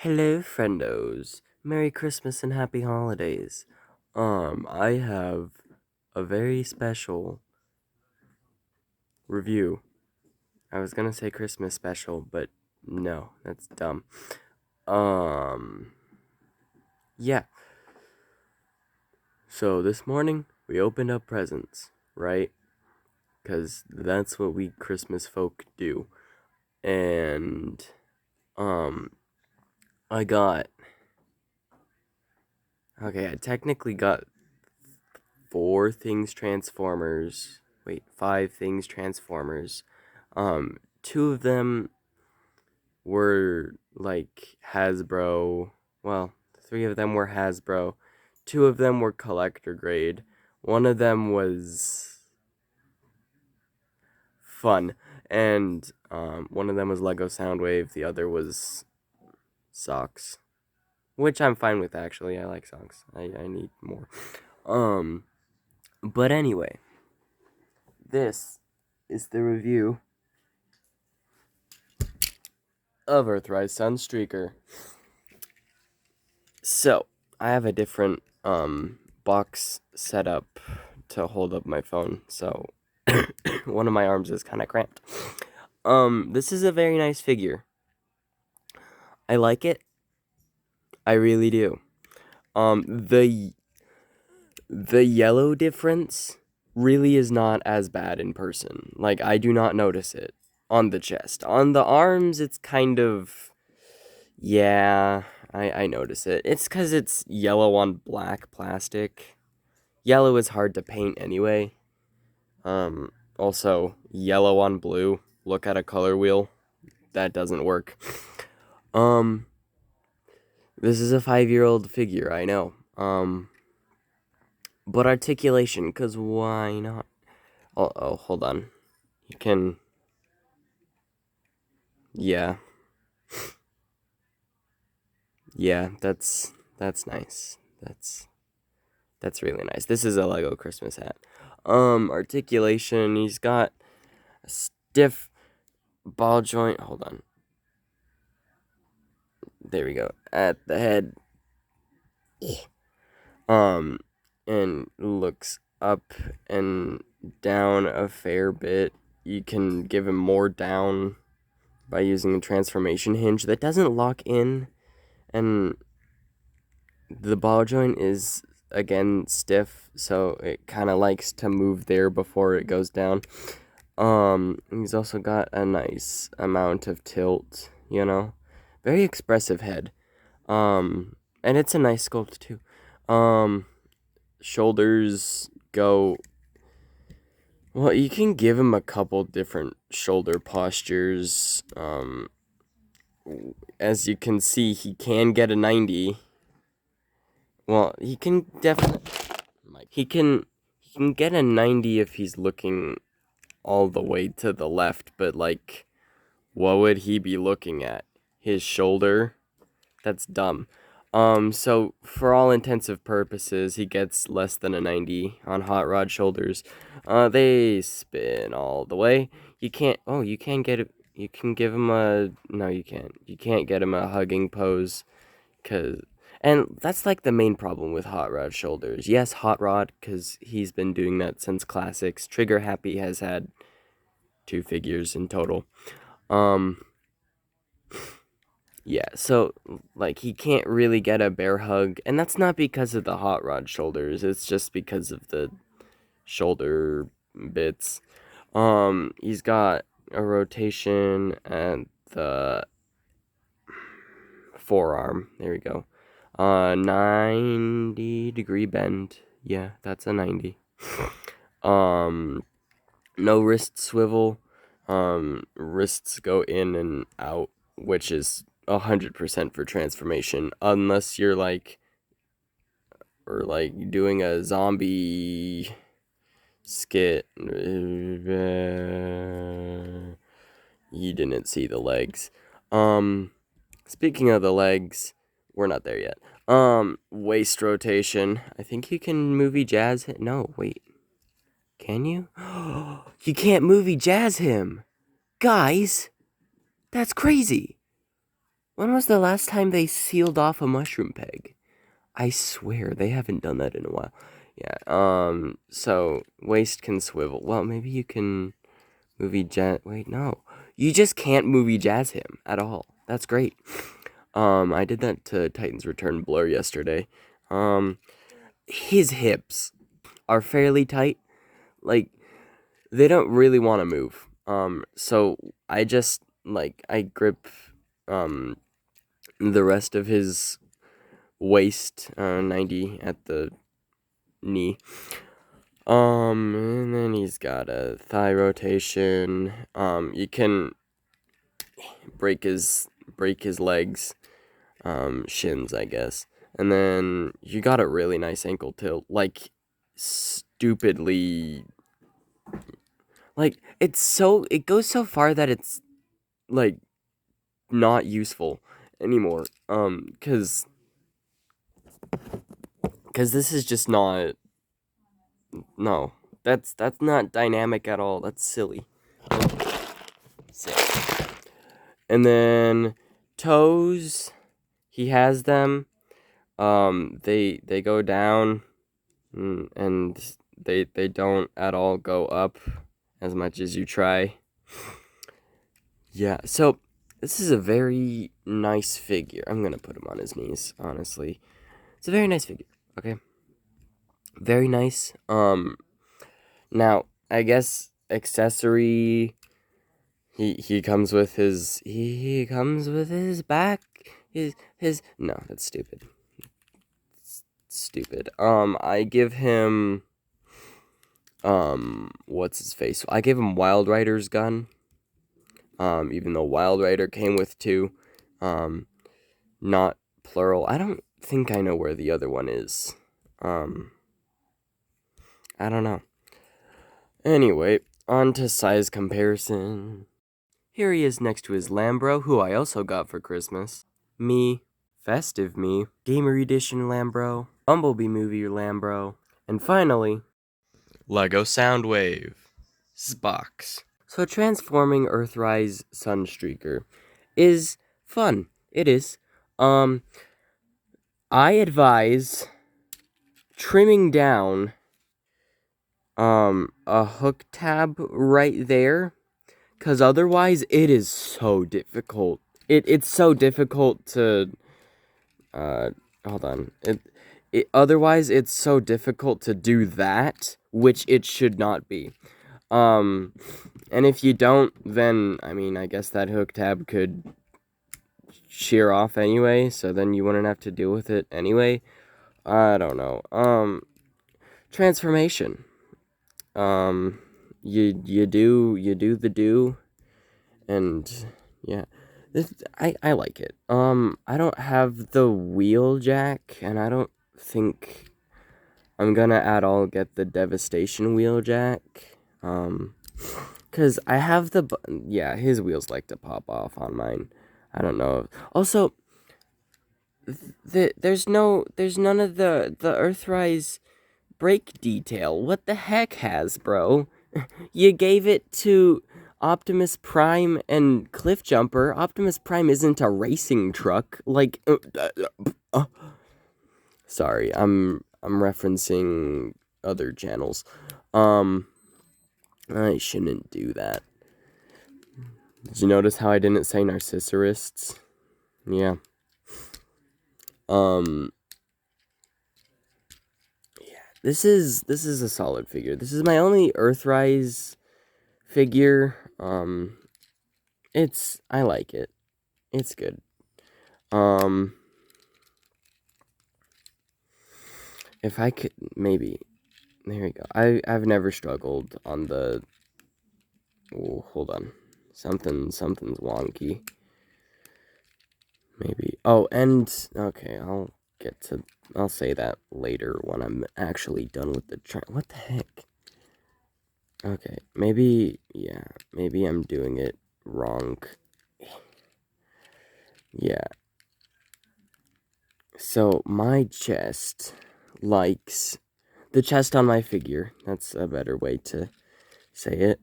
Hello, friendos. Merry Christmas and Happy Holidays. I have a very special review. I was gonna say Christmas special, but no, that's dumb. Um, yeah. So this morning we opened up presents, right? Because that's what we Christmas folk do. And, um, I got. Okay, I technically got four things Transformers. Wait, five things Transformers. Two of them were like Hasbro. Well, three of them were Hasbro. Two of them were collector grade. One of them was fun, and one of them was Lego Soundwave. The other was socks, which I'm fine with actually. I like socks. I need more. Um, but anyway, this is the review of Earthrise Sunstreak-ER. So, I have a different box set up to hold up my phone, so one of my arms is kind of cramped. This is a very nice figure. I like it. I really do. The yellow difference really is not as bad in person. Like, I do not notice it on the chest. On the arms, it's kind of, yeah, I notice it. It's because it's yellow on black plastic. Yellow is hard to paint anyway. Also, yellow on blue. Look at a color wheel. That doesn't work. This is a 5-year-old figure, I know. But articulation, because why not? Oh, hold on. You can... Yeah. Yeah, that's nice. That's really nice. This is a Lego Christmas hat. Articulation, he's got a stiff ball joint. Hold on. There we go. At the head. And looks up and down a fair bit. You can give him more down by using a transformation hinge that doesn't lock in, and the ball joint is again stiff, so it kind of likes to move there before it goes down. He's also got a nice amount of tilt, very expressive head. And it's a nice sculpt too. Shoulders go. Well, you can give him a couple different shoulder postures. As you can see, he can get a 90. Well, he can definitely. He can get a 90 if he's looking all the way to the left, but like, what would he be looking at? His shoulder? That's dumb. So for all intensive purposes, he gets less than a 90 on hot rod shoulders. They spin all the way. You can't. Oh, you can get it. You can give him a. No, you can't. You can't get him a hugging pose, and that's like the main problem with hot rod shoulders. Yes, hot rod, because he's been doing that since classics. Trigger Happy has had 2 figures in total. Yeah, so, like, he can't really get a bear hug, and that's not because of the hot rod shoulders, it's just because of the shoulder bits. He's got a rotation at the forearm, there we go. 90-degree bend, yeah, that's a 90. No wrist swivel, wrists go in and out, which is 100% for transformation, unless you're like doing a zombie skit. You didn't see the legs. Speaking of the legs, we're not there yet. Waist rotation. I think you can movie jazz him. No, wait. Can you? You can't movie jazz him. Guys, that's crazy. When was the last time they sealed off a mushroom peg? I swear they haven't done that in a while. Yeah, so waist can swivel. Well, maybe you can movie jazz. Wait, no. You just can't movie jazz him at all. That's great. I did that to Titan's Return Blur yesterday. His hips are fairly tight. Like, they don't really want to move. So I just, I grip, the rest of his waist, 90 at the knee. And then he's got a thigh rotation. You can break his legs, shins, I guess. And then you got a really nice ankle tilt, like stupidly, like it goes so far that it's like not useful anymore. Cause this is just not. No, that's not dynamic at all. That's silly. Sick. And then toes, he has them. They go down, and they don't at all go up as much as you try. Yeah, so this is a very nice figure. I'm gonna put him on his knees, honestly. It's a very nice figure, okay? Very nice. Now, I guess accessory, he comes with his back, his no, that's stupid. Stupid. I give him, what's his face? I give him Wild Rider's gun. Even though Wild Rider came with two, not plural. I don't think I know where the other one is. I don't know. Anyway, on to size comparison. Here he is next to his Lambro, who I also got for Christmas. Me, Festive Me, Gamer Edition Lambro, Bumblebee Movie Lambro, and finally, Lego Soundwave. Spox. So transforming Earthrise Sunstreak-ER is fun. It is. I advise trimming down a hook tab right there, cause otherwise it is so difficult. It's so difficult to hold on. Otherwise it's so difficult to do that, which it should not be. And if you don't, then I mean, I guess that hook tab could shear off anyway, so then you wouldn't have to deal with it anyway. I don't know. Transformation. You do the do, and yeah, I like it. I don't have the wheel jack, and I don't think I'm gonna at all get the Devastation wheel jack. Cause I have yeah, his wheels like to pop off on mine. I don't know. Also, there's none of the Earthrise brake detail. What the heck, Hasbro? You gave it to Optimus Prime and Cliffjumper. Optimus Prime isn't a racing truck. Like, sorry, I'm referencing other channels. I shouldn't do that. Did you notice how I didn't say Narcissarists? Yeah. Yeah. This is a solid figure. This is my only Earthrise figure. I like it. It's good. If I could, maybe. There we go. I've never struggled on the. Oh, hold on. Something's wonky. Maybe. Oh, and okay, I'll say that later when I'm actually done with the what the heck? Okay, maybe, yeah, maybe I'm doing it wrong. Yeah. So, my chest likes the chest on my figure. That's a better way to say it.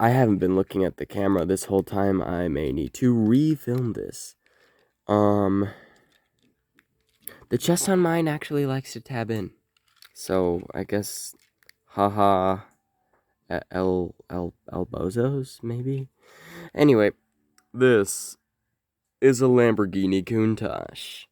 I haven't been looking at the camera this whole time. I may need to refilm this. The chest on mine actually likes to tab in. So, I guess, haha, el bozos, maybe? Anyway, this is a Lamborghini Countach,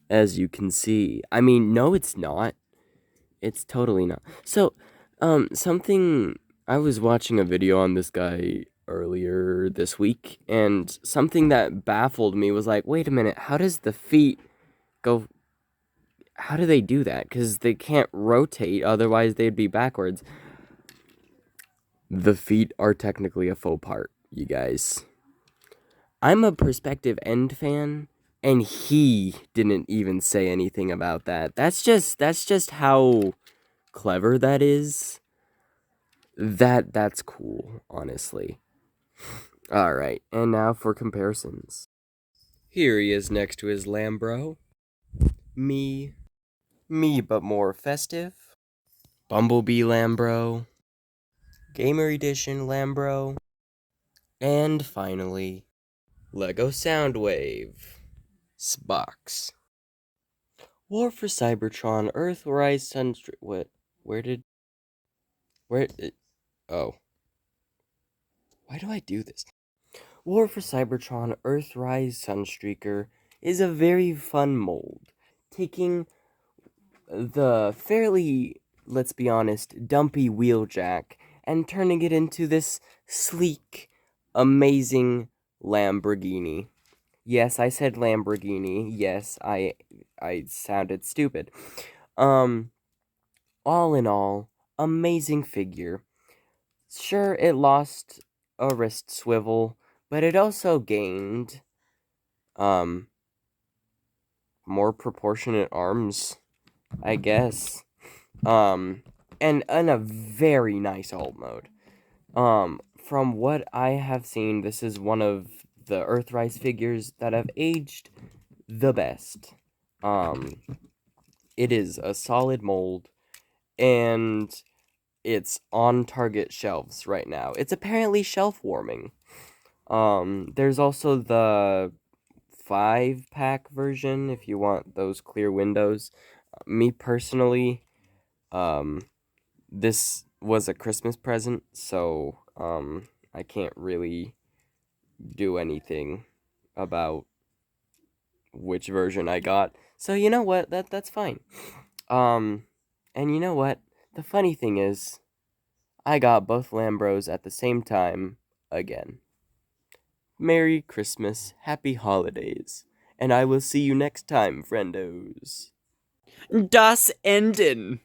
as you can see. I mean, no, it's not. It's totally not. So, something, I was watching a video on this guy earlier this week, and something that baffled me was like, wait a minute, how does the feet go? How do they do that? Because they can't rotate, otherwise they'd be backwards. The feet are technically a faux part, you guys. I'm a Perspective End fan, and he didn't even say anything about that. That's just how clever that is. That's cool, honestly. Alright, and now for comparisons. Here he is next to his Lambro. Me. Me, but more festive. Bumblebee Lambro. Gamer Edition Lambro. And finally, Lego Soundwave. Spox. War for Cybertron, Earthrise, Sunstreak. What? Where? Oh. Why do I do this? War for Cybertron, Earthrise, Sunstreaker is a very fun mold. Taking the fairly, let's be honest, dumpy Wheeljack and turning it into this sleek, amazing Lamborghini. Yes, I said Lamborghini. Yes, I sounded stupid. All in all, amazing figure. Sure, it lost a wrist swivel, but it also gained, more proportionate arms, I guess. And a very nice alt mode. From what I have seen, this is one of the Earthrise figures that have aged the best. It is a solid mold, and it's on Target shelves right now. It's apparently shelf warming. There's also the 5-pack version if you want those clear windows. Me personally, this was a Christmas present, so I can't really do anything about which version I got. So you know what? That's fine. And you know what? The funny thing is, I got both Lambros at the same time again. Merry Christmas, Happy Holidays, and I will see you next time, friendos. Das Enden.